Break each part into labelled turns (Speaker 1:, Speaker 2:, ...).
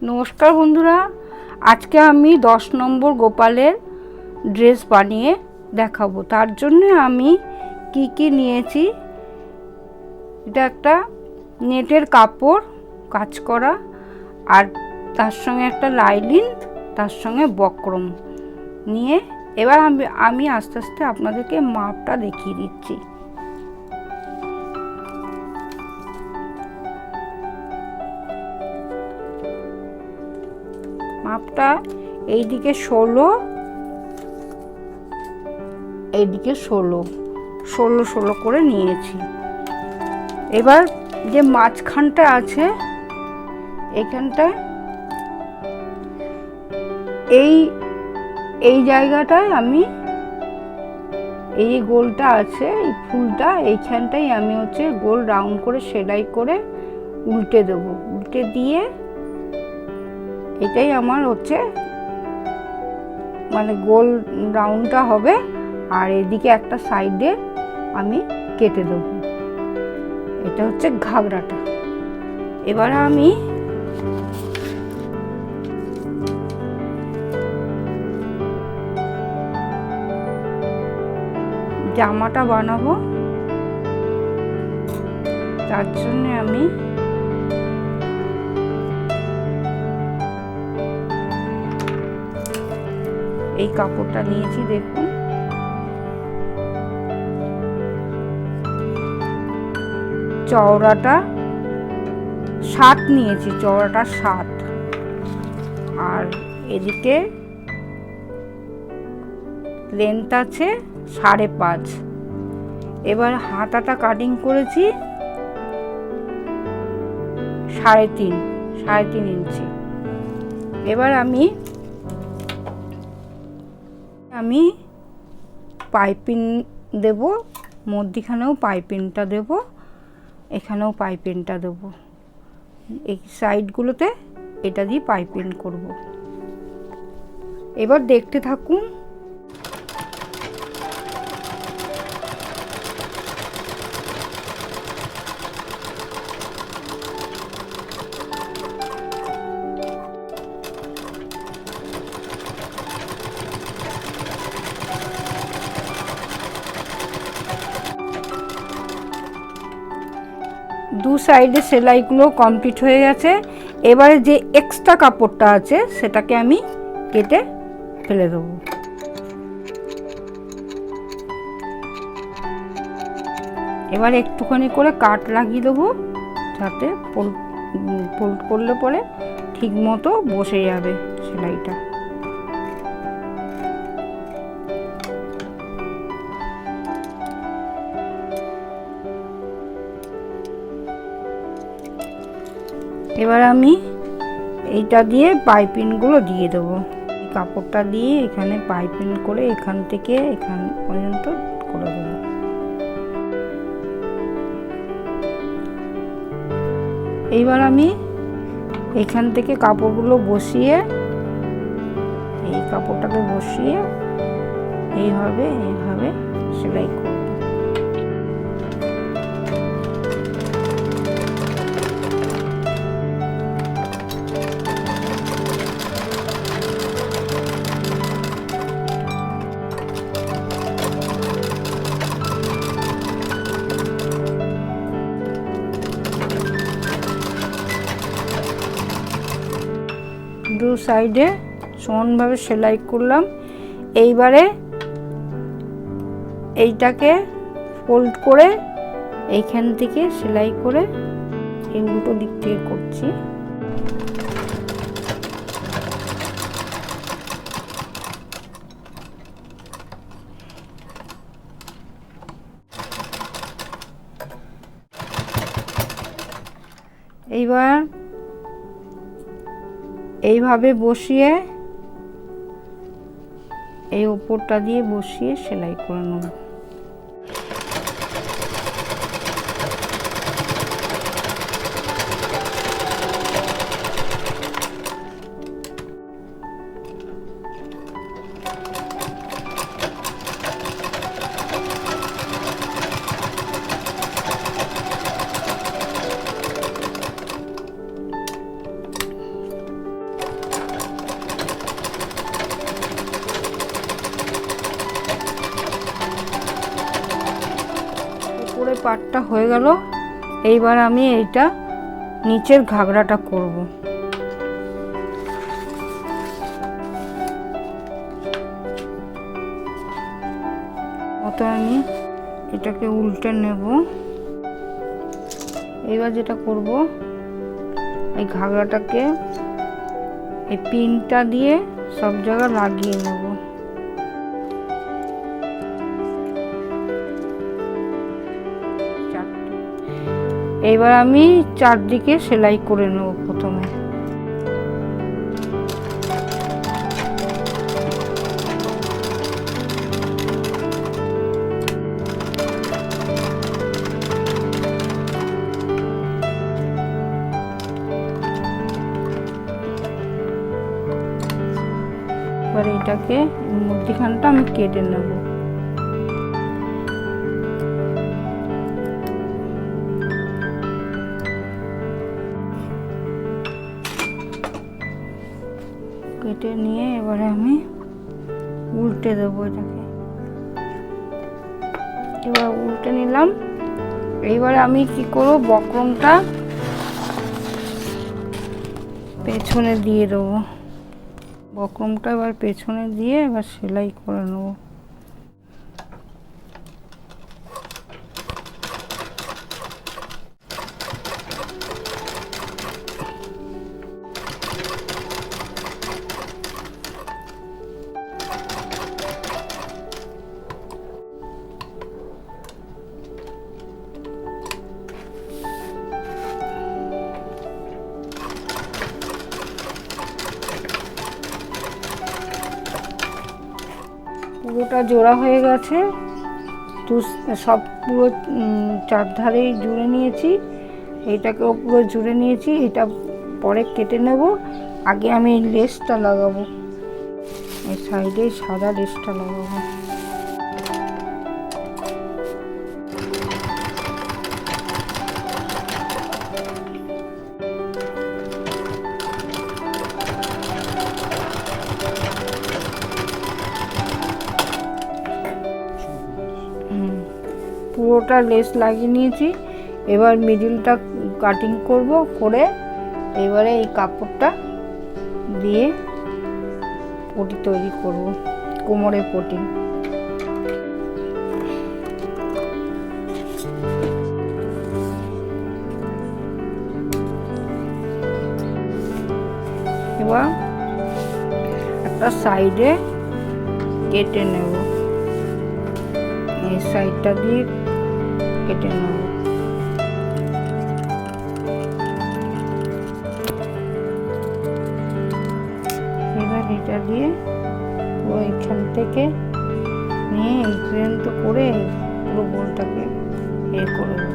Speaker 1: নমস্কার বন্ধুরা, আজকে আমি 10 নম্বর গোপালের ড্রেস বানিয়ে দেখাবো। তার জন্য আমি কি নিয়েছি, এটা একটা নেটের কাপড় কাজ করা, আর তার সঙ্গে একটা লাইলিন, তার সঙ্গে বক্রম নিয়ে এবার আমি আস্তে আস্তে আপনাদেরকে মাপটা দেখিয়ে দিচ্ছি। মাপটা এইদিকে 16, এইদিকে 16 করে নিয়েছি। এবার যে মাঝখানটা আছে এখানটায় এই জায়গাটায় আমি এই যে গোলটা আছে, এই ফুলটা এইখানটাই আমি গোল রাউন্ড করে সেলাই করে উল্টে দেবো। উল্টে দিয়ে এটাই আমার মানে গোল রাউন্ডটা হবে, আর এদিকে একটা সাইডে আমি কেটে দেবো। এটা ঘাগরাটা। এবার আমি জামাটা বানাবো, তার জন্য আমি এই কাপড়টা নিয়েছি। দেখুন, চওড়াটা 7 নিয়েছি, চওড়াটা 7, আর এদিকে লেন্থ আছে 5.5। এবার হাতাটা কাটিং করেছি 3.5 ইঞ্চি। এবার আমি পাইপিং দেব, মধ্যিখানেও পাইপিংটা দেব, এখানেও পাইপিংটা দেব, এই সাইডগুলোতে এটা দিয়ে পাইপিং করব। এবার দেখতে থাকুন। দু সাইডে সেলাইগুলো কমপ্লিট হয়ে গেছে। এবারে যে এক্সট্রা কাপড়টা আছে সেটাকে আমি কেটে ফেলে দেবো। এবার একটুখানি করে কাট লাগিয়ে দেবো, যাতে ফোল্ড করলে পরে ঠিক মতো বসে যাবে সেলাইটা। এবার আমি এইটা দিয়ে পাইপিংগুলো দিয়ে দেবো। এই কাপড়টা দিয়ে এখানে পাইপিং করে এখান থেকে এখান পর্যন্ত করে দেবো। এইবার আমি এখান থেকে কাপড়গুলো বসিয়ে, এই কাপড়টাকে বসিয়ে এইভাবে সেলাই করব। দু সাইডে সমানভাবে সেলাই করলাম। এইবারে এইটাকে ফোল্ড করে এইখান থেকে সেলাই করে এই উল্টো দিক থেকে করছি। এইবার এইভাবে বসিয়ে এই উপরটা দিয়ে বসিয়ে সেলাই করে নেব। পাটটা হয়ে গেল। এইবার আমি এইটা নিচের ঘাগরাটা করব। অত আমি এটাকে উল্টে নেব। এবার যেটা করব, এই ঘাগরাটাকে এই পিনটা দিয়ে সব জায়গা লাগিয়ে নেব। এইবার আমি চারদিকে সেলাই করে নেব প্রথমে। এবার এটাকে মধ্যখানটা আমি কেটে নেব। কেটে নিয়ে এবারে আমি উল্টে দেবো এটাকে। এবার উল্টে নিলাম। এইবারে আমি কি করব, বক্রমটা পেছনে দিয়ে দেবো। বক্রমটা এবার পেছনে দিয়ে এবার সেলাই করে নেব। পুরোটা জোড়া হয়ে গেছে, তো সব পুরো চারধারেই জুড়ে নিয়েছি। এইটাকেও পুরো জুড়ে নিয়েছি। এটা পরে কেটে নেব। আগে আমি এই লেসটা লাগাবো, এই সাইডে সাদা লেসটা লাগাবো। পুরোটা লেস লাগিয়ে নিয়েছি। এবার মিডিলটা কাটিং করব, করে এবারে এই কাপড়টা দিয়ে পটি তৈরি করব, কোমরে পটি। এবার একটা সাইডে কেটে নেব, এই সাইডটা দিয়ে কেটে নেব। এবার এটা দিয়ে ওইখান থেকে নিয়ে এই পর্যন্ত করে পুরো গোলটাকে করে দেব।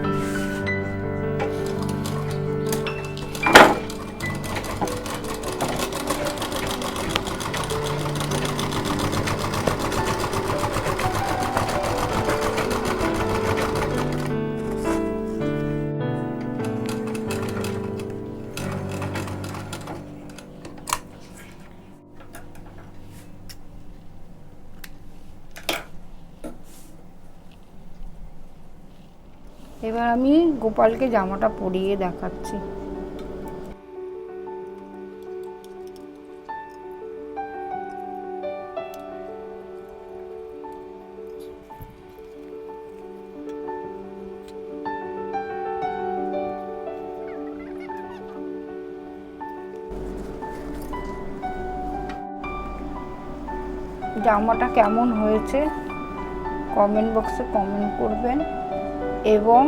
Speaker 1: এবার আমি গোপালকে জামাটা পরিয়ে দেখাচ্ছি। জামাটা কেমন হয়েছে কমেন্ট বক্সে কমেন্ট করবেন এবং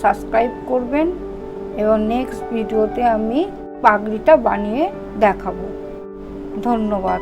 Speaker 1: সাবস্ক্রাইব করবেন, এবং নেক্সট ভিডিওতে আমি পাগড়িটা বানিয়ে দেখাবো। ধন্যবাদ।